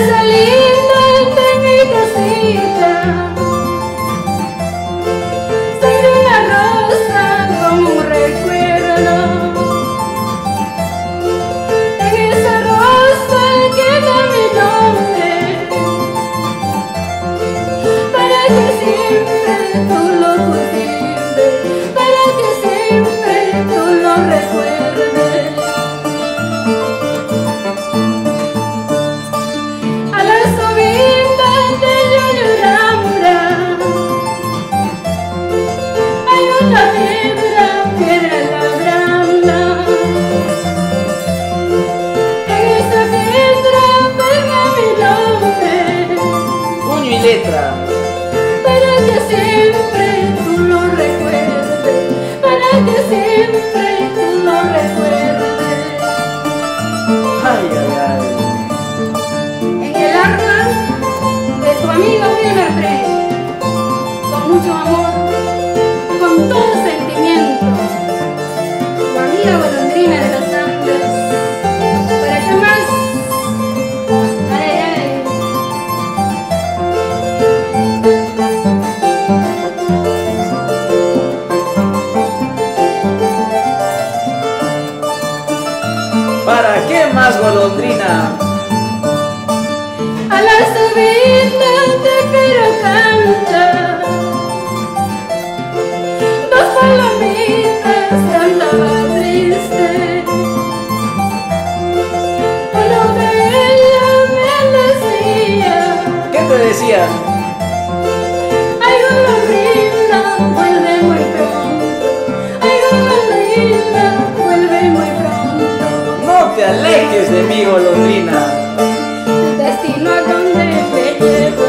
esa linda de mi casita, siempre una rosa como un recuerdo. En esa rosa queda mi nombre, para que siempre tú lo cultives, para que siempre tú lo recuerdes. A la subida de Yoyurambra hay una piedra labranda. En esa piedra pega mi nombre, Puño y letra. para que siempre tú lo recuerdes, para que siempre tú lo recuerdes. Ay, ay, ay. En el arma de tu amigo Wilmer Frey, con mucho amor, con todo sentimiento, tu amiga golondrina de los Andes. ¿Para qué más? Ay, ay. ¿Para qué más, golondrina? A la subida te quiero cantar, dos palomitas cantaba triste. Uno de ellas me decía: ¿Qué te decía? ay, golondrina, vuelve muy pronto, ay, golondrina, vuelve muy pronto. No te alejes de mí, golondrina. Destino a donde me lleva,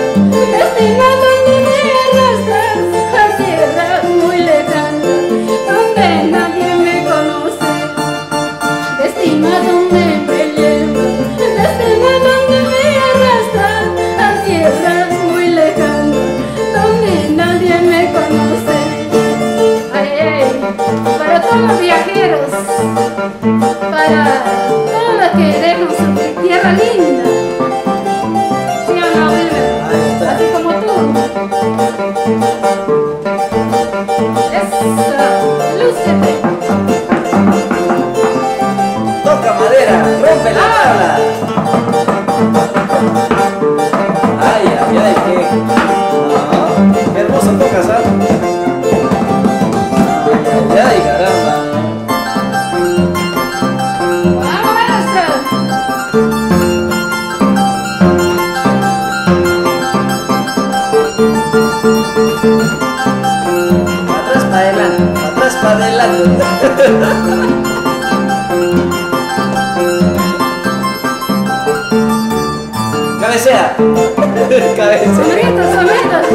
destino a donde me arrastras, a tierras muy lejanas, donde nadie me conoce. Destino a donde me lleva, destino a donde me arrastras, a tierras muy lejanas, donde nadie me conoce. Ay, ay, para todos los viajeros, para todos los que queremos tierra linda. ¿Sí o no, Wilmer? Ahí está. Así como tú. Esa, lúcete. Toca madera, rompe la tabla. Ay, ay, ay, qué hermoso tocas, ¿ah? Ay, ay, ay, caramba. Vamos, maestra. Atrás para adelante, atrás para adelante. Cabecea. Cabecea. Sobritos, sobritos.